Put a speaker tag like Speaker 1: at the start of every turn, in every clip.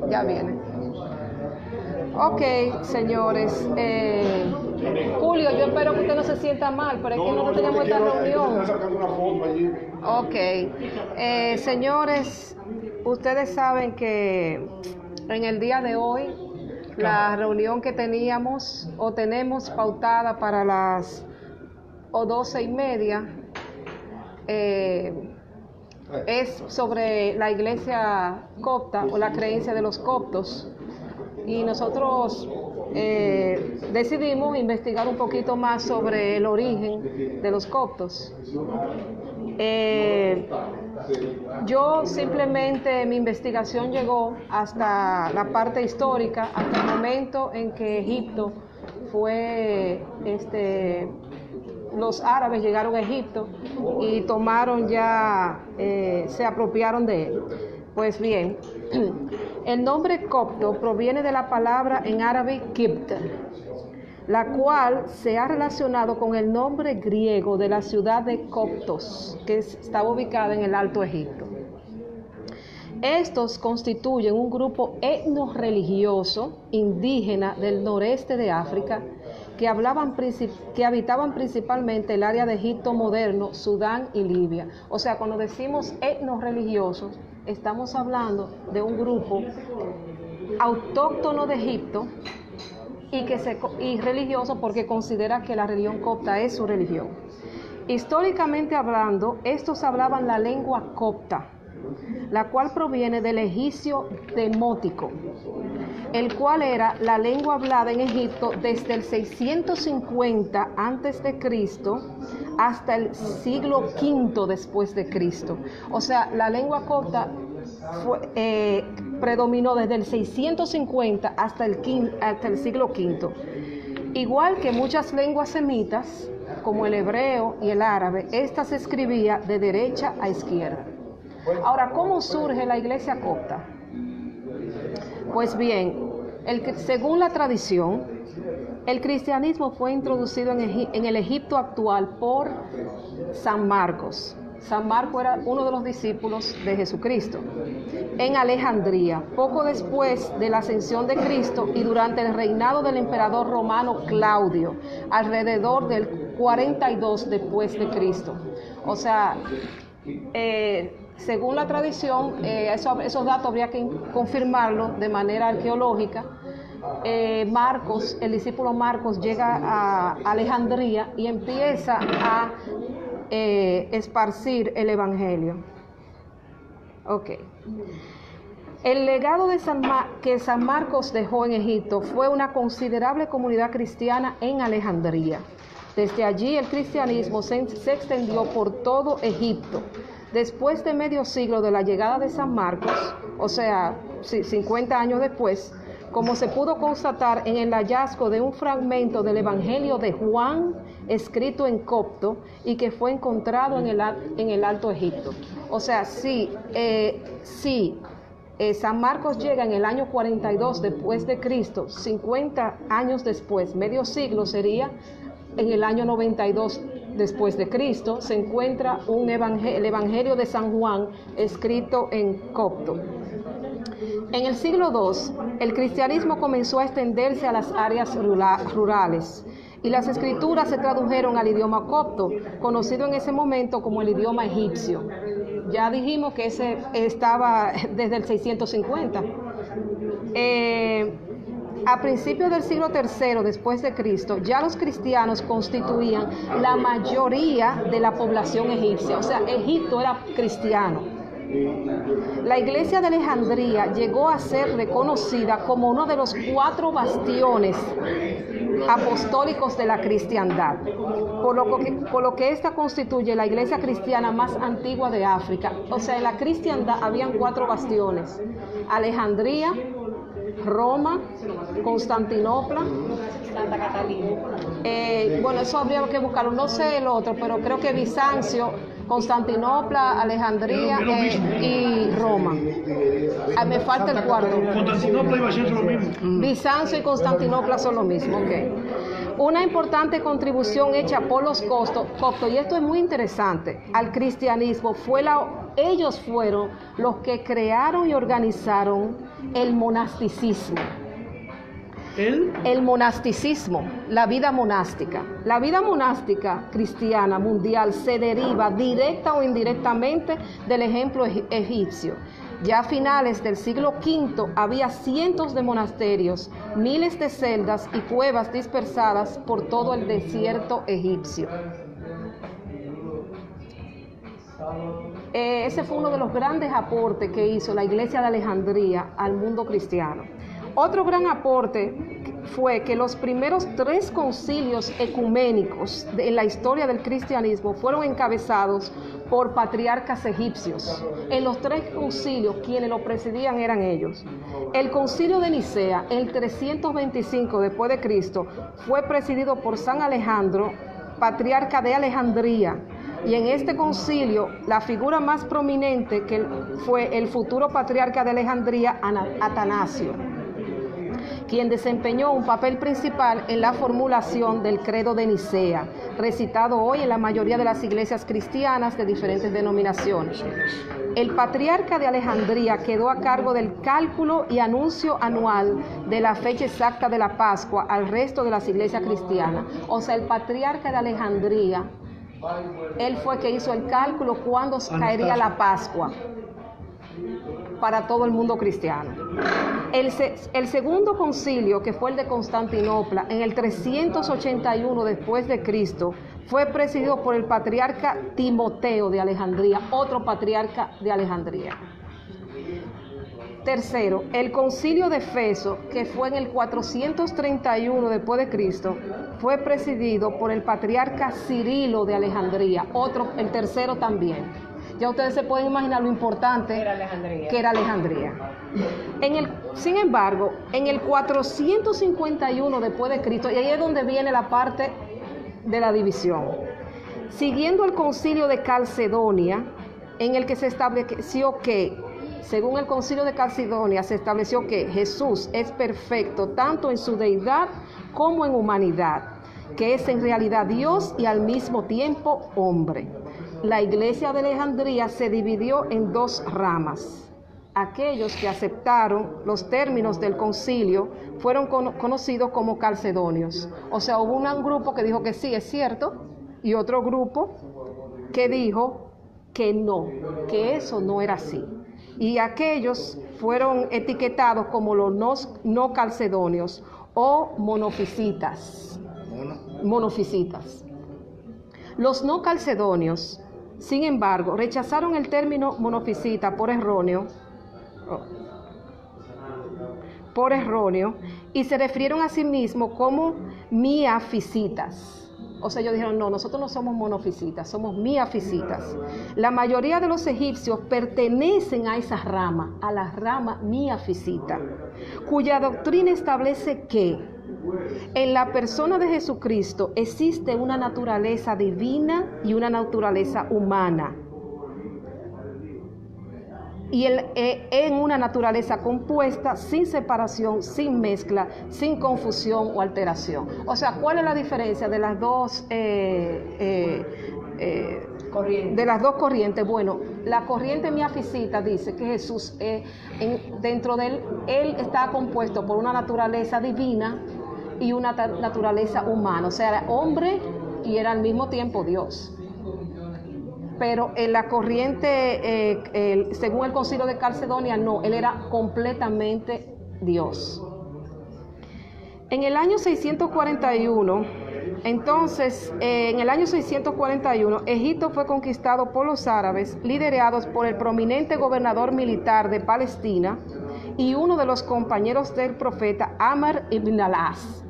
Speaker 1: Ya viene. Ok, señores. Julio, yo espero que usted no se sienta mal, pero es que no tenemos esta reunión. Ok. Señores, ustedes saben que en el día de hoy, la reunión que teníamos o tenemos pautada para las 12:30 es sobre la iglesia copta o la creencia de los coptos. Y nosotros decidimos investigar un poquito más sobre el origen de los coptos. Yo simplemente, mi investigación llegó hasta la parte histórica, hasta el momento en que Egipto fue, los árabes llegaron a Egipto y tomaron ya, se apropiaron de él. Pues bien, el nombre copto proviene de la palabra en árabe Kibt, la cual se ha relacionado con el nombre griego de la ciudad de Coptos, que estaba ubicada en el Alto Egipto. Estos constituyen un grupo etno-religioso indígena del noreste de África que habitaban principalmente el área de Egipto moderno, Sudán y Libia. O sea, cuando decimos etno-religiosos, estamos hablando de un grupo autóctono de Egipto y religioso porque considera que la religión copta es su religión. Históricamente hablando, estos hablaban la lengua copta, la cual proviene del egipcio demótico, el cual era la lengua hablada en Egipto desde el 650 a.C. hasta el siglo V después de Cristo. O sea, la lengua copta predominó desde el 650 hasta el siglo V. Igual que muchas lenguas semitas, como el hebreo y el árabe, esta se escribía de derecha a izquierda. Ahora, ¿cómo surge la iglesia copta? Pues bien, según la tradición, el cristianismo fue introducido en el Egipto actual por San Marcos. San Marcos era uno de los discípulos de Jesucristo, en Alejandría, poco después de la ascensión de Cristo y durante el reinado del emperador romano Claudio, alrededor del 42 después de Cristo. O sea, según la tradición, esos datos habría que confirmarlos de manera arqueológica. Marcos, el discípulo Marcos, llega a Alejandría y empieza a esparcir el evangelio. Ok. El legado que San Marcos dejó en Egipto fue una considerable comunidad cristiana en Alejandría. Desde allí el cristianismo se extendió por todo Egipto. Después de medio siglo de la llegada de San Marcos, o sea, 50 años después, como se pudo constatar en el hallazgo de un fragmento del Evangelio de Juan, escrito en copto y que fue encontrado en el Alto Egipto. O sea, San Marcos llega en el año 42 después de Cristo, 50 años después, medio siglo sería, en el año 92 después de Cristo, se encuentra el Evangelio de San Juan escrito en copto. En el siglo II, el cristianismo comenzó a extenderse a las áreas rurales y las escrituras se tradujeron al idioma copto, conocido en ese momento como el idioma egipcio. Ya dijimos que ese estaba desde el 650. A principios del siglo III después de Cristo, ya los cristianos constituían la mayoría de la población egipcia. O sea, Egipto era cristiano. La iglesia de Alejandría llegó a ser reconocida como uno de los 4 bastiones apostólicos de la cristiandad, por lo que esta constituye la iglesia cristiana más antigua de África. O sea, en la cristiandad habían 4 bastiones: Alejandría, Roma, Constantinopla, Santa Catalina. Bueno, eso habría que buscarlo, no sé el otro, pero creo que Bizancio, Constantinopla, Alejandría y Roma. Me falta el cuarto.
Speaker 2: Constantinopla y Bizancio son lo mismo.
Speaker 1: Bizancio y Constantinopla son lo mismo, ok. Una importante contribución hecha por los coptos, y esto es muy interesante, al cristianismo ellos fueron los que crearon y organizaron el monasticismo. El monasticismo, la vida monástica. La vida monástica cristiana mundial se deriva directa o indirectamente del ejemplo egipcio. Ya a finales del siglo V había cientos de monasterios, miles de celdas y cuevas dispersadas por todo el desierto egipcio. Ese fue uno de los grandes aportes que hizo la Iglesia de Alejandría al mundo cristiano. Otro gran aporte fue que los primeros 3 concilios ecuménicos en la historia del cristianismo fueron encabezados por patriarcas egipcios. En los 3 concilios, quienes lo presidían eran ellos. El concilio de Nicea, el 325 después de Cristo, fue presidido por San Alejandro, patriarca de Alejandría. Y en este concilio, la figura más prominente fue el futuro patriarca de Alejandría, Atanasio, quien desempeñó un papel principal en la formulación del credo de Nicea, recitado hoy en la mayoría de las iglesias cristianas de diferentes denominaciones. El patriarca de Alejandría quedó a cargo del cálculo y anuncio anual de la fecha exacta de la Pascua al resto de las iglesias cristianas. O sea, el patriarca de Alejandría, él fue que hizo el cálculo cuándo caería la Pascua para todo el mundo cristiano. El segundo concilio, que fue el de Constantinopla, en el 381 después de Cristo, fue presidido por el patriarca Timoteo de Alejandría, otro patriarca de Alejandría. Tercero, el concilio de Efeso, que fue en el 431 después de Cristo, fue presidido por el patriarca Cirilo de Alejandría, el tercero también. Ya ustedes se pueden imaginar lo importante que era Alejandría. Sin embargo, en el 451 después de Cristo, y ahí es donde viene la parte de la división, siguiendo el concilio de Calcedonia, en el que se estableció que, según el concilio de Calcedonia, se estableció que Jesús es perfecto tanto en su deidad como en humanidad, que es en realidad Dios y al mismo tiempo hombre. La iglesia de Alejandría se dividió en 2 ramas. Aquellos que aceptaron los términos del concilio fueron conocidos como calcedonios. O sea, hubo un grupo que dijo que sí, es cierto, y otro grupo que dijo que no, que eso no era así. Y aquellos fueron etiquetados como los no calcedonios o monofisitas. Monofisitas. Los no calcedonios, sin embargo, rechazaron el término monofisita por erróneo y se refirieron a sí mismos como miafisitas. O sea, ellos dijeron, no, nosotros no somos monofisitas, somos miafisitas. La mayoría de los egipcios pertenecen a esa rama, a la rama miafisita, cuya doctrina establece que en la persona de Jesucristo existe una naturaleza divina y una naturaleza humana. Y él en una naturaleza compuesta, sin separación, sin mezcla, sin confusión o alteración. O sea, ¿cuál es la diferencia de las dos corrientes? Bueno, la corriente miafisita dice que Jesús, dentro de él está compuesto por una naturaleza divina y una naturaleza humana. O sea, era hombre y era al mismo tiempo Dios. Pero en la corriente, según el concilio de Calcedonia, no, él era completamente Dios. En el año 641, Egipto fue conquistado por los árabes, liderados por el prominente gobernador militar de Palestina y uno de los compañeros del profeta Amr ibn al-As.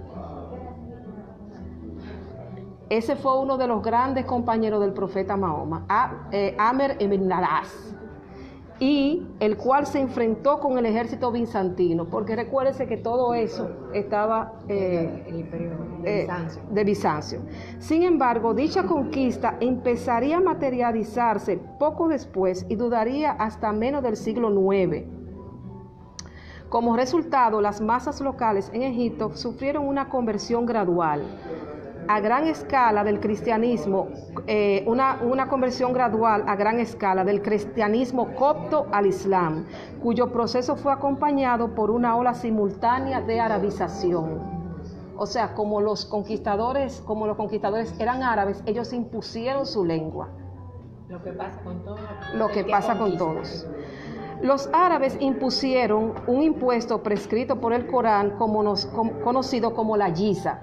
Speaker 1: Ese fue uno de los grandes compañeros del profeta Mahoma, Amr ibn al-As, y el cual se enfrentó con el ejército bizantino, porque recuérdense que todo eso estaba el imperio de Bizancio. Sin embargo, dicha conquista empezaría a materializarse poco después y duraría hasta menos del siglo IX. Como resultado, las masas locales en Egipto sufrieron una conversión gradual. a gran escala del cristianismo, una conversión gradual a gran escala del cristianismo copto al islam, cuyo proceso fue acompañado por una ola simultánea de arabización. O sea, como los conquistadores eran árabes, ellos impusieron su lengua.
Speaker 3: Lo que pasa con todos.
Speaker 1: Lo que pasa con todos. Los árabes impusieron un impuesto prescrito por el Corán conocido como la yiza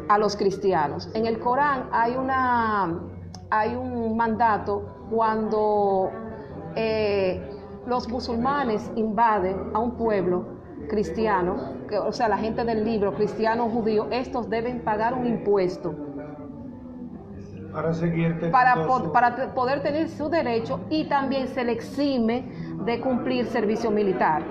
Speaker 1: a los cristianos. En el Corán hay un mandato cuando los musulmanes invaden a un pueblo cristiano, o sea, la gente del libro, cristiano, judío, estos deben pagar un impuesto para poder tener su derecho, y también se le exime de cumplir servicio militar.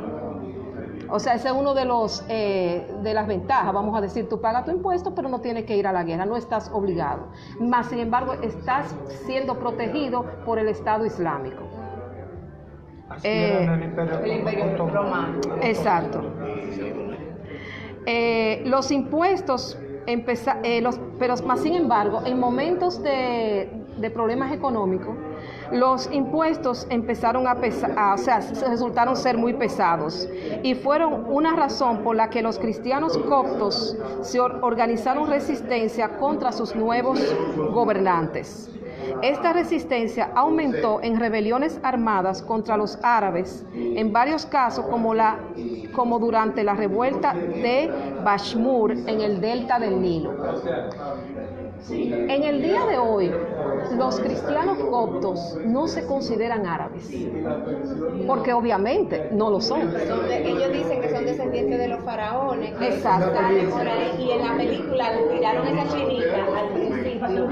Speaker 1: O sea, ese es uno de las ventajas. Vamos a decir, tú pagas tu impuesto, pero no tienes que ir a la guerra, no estás obligado. Más sin embargo, estás siendo protegido por el Estado Islámico.
Speaker 3: El Imperio Romano.
Speaker 1: Exacto. Los impuestos pero más sin embargo, en momentos de problemas económicos, los impuestos empezaron resultaron ser muy pesados, y fueron una razón por la que los cristianos coptos se organizaron resistencia contra sus nuevos gobernantes. Esta resistencia aumentó en rebeliones armadas contra los árabes, en varios casos como durante la revuelta de Bashmur en el delta del Nilo. En el día de hoy, los cristianos coptos no se consideran árabes, porque obviamente no lo son.
Speaker 3: Ellos dicen que son descendientes de los faraones.
Speaker 1: Exacto.
Speaker 3: Y en la película le tiraron esa chinita al principio.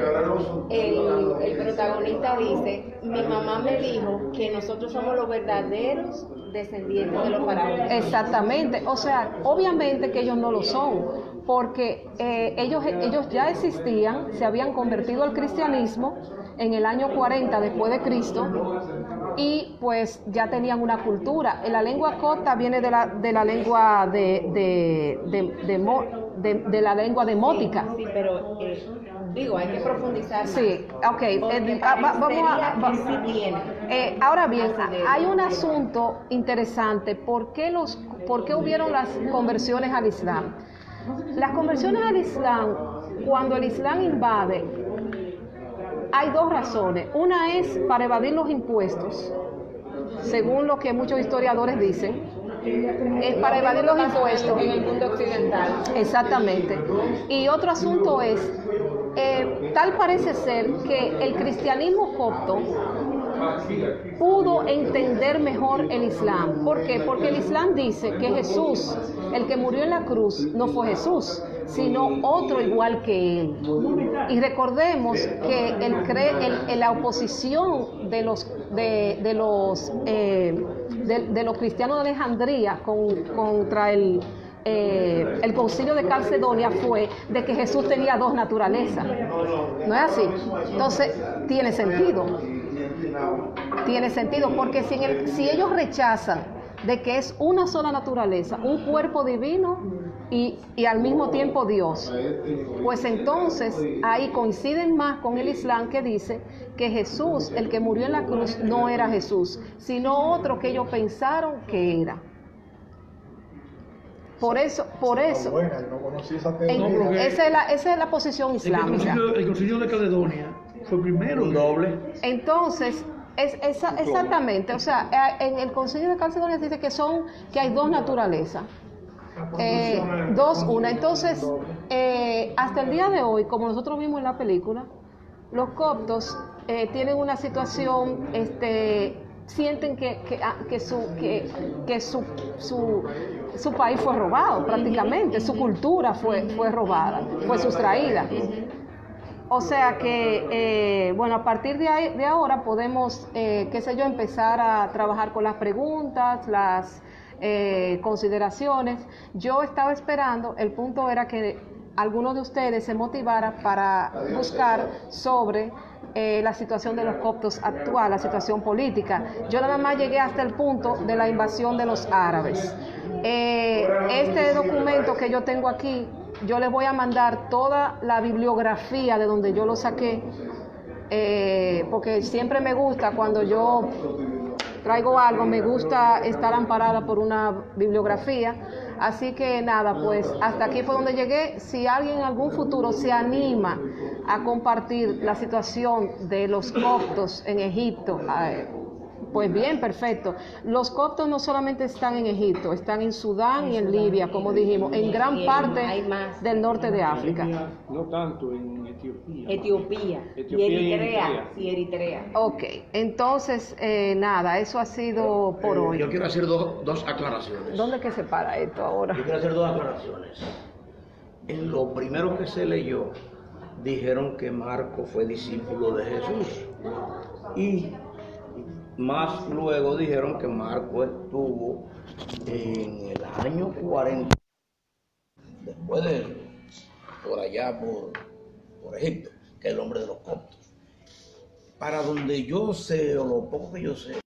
Speaker 3: El protagonista dice: mi mamá me dijo que nosotros somos los verdaderos descendientes de los faraones.
Speaker 1: Exactamente. O sea, obviamente que ellos no lo son, porque ellos ya existían, se habían convertido al cristianismo en el año 40 después de Cristo, y pues ya tenían una cultura. La lengua copta viene de la lengua de la lengua demótica.
Speaker 3: Sí, pero hay que profundizar más.
Speaker 1: Sí, ok. Ahora bien, hay un asunto interesante. ¿Por qué hubieron las conversiones al Islam? Las conversiones al Islam, cuando el Islam invade, hay dos razones. Una es para evadir los impuestos, según lo que muchos historiadores dicen. Es para evadir los impuestos
Speaker 3: en el mundo occidental.
Speaker 1: Exactamente. Y otro asunto es, tal parece ser que el cristianismo copto pudo entender mejor el Islam. ¿Por qué? Porque el Islam dice que Jesús, el que murió en la cruz, no fue Jesús, sino otro igual que él. Y recordemos que la oposición de los cristianos de Alejandría contra el concilio de Calcedonia fue de que Jesús tenía dos naturalezas. ¿No es así? Entonces, tiene sentido. Tiene sentido, porque si ellos rechazan de que es una sola naturaleza, un cuerpo divino y al mismo tiempo Dios, pues entonces ahí coinciden más con el Islam, que dice que Jesús, el que murió en la cruz, no era Jesús, sino otro que ellos pensaron que era. Por eso. Esa es la posición islámica.
Speaker 2: El concilio de Caledonia fue primero doble.
Speaker 1: Entonces, exactamente, o sea, en el concilio de Calcedonia dice que hay dos naturalezas. Una. Entonces, hasta el día de hoy, como nosotros vimos en la película, los coptos tienen una situación, sienten que su país fue robado prácticamente, su cultura fue robada, fue sustraída. O sea que, a partir de ahora podemos, empezar a trabajar con las preguntas, las consideraciones. Yo estaba esperando, el punto era que alguno de ustedes se motivara para buscar sobre la situación de los coptos actual, la situación política. Yo nada más llegué hasta el punto de la invasión de los árabes. Este documento que yo tengo aquí yo les voy a mandar toda la bibliografía de donde yo lo saqué, porque siempre me gusta cuando yo traigo algo, me gusta estar amparada por una bibliografía. Así que nada, pues hasta aquí fue donde llegué. Si alguien en algún futuro se anima a compartir la situación de los coptos en Egipto, pues bien, perfecto. Los coptos no solamente están en Egipto, están en Sudán y en Libia, como dijimos, en gran parte del norte de África.
Speaker 4: No tanto, en Etiopía.
Speaker 3: Etiopía y Eritrea.
Speaker 1: Ok, entonces, nada, eso ha sido por hoy.
Speaker 5: Yo quiero hacer dos aclaraciones.
Speaker 1: ¿Dónde que se para esto ahora?
Speaker 5: Yo quiero hacer dos aclaraciones. En lo primero que se leyó, dijeron que Marco fue discípulo de Jesús. Y más luego dijeron que Marco estuvo en el año 40, después de eso, por allá por Egipto, que es el hombre de los coptos. Para donde yo sé, o lo poco que yo sé,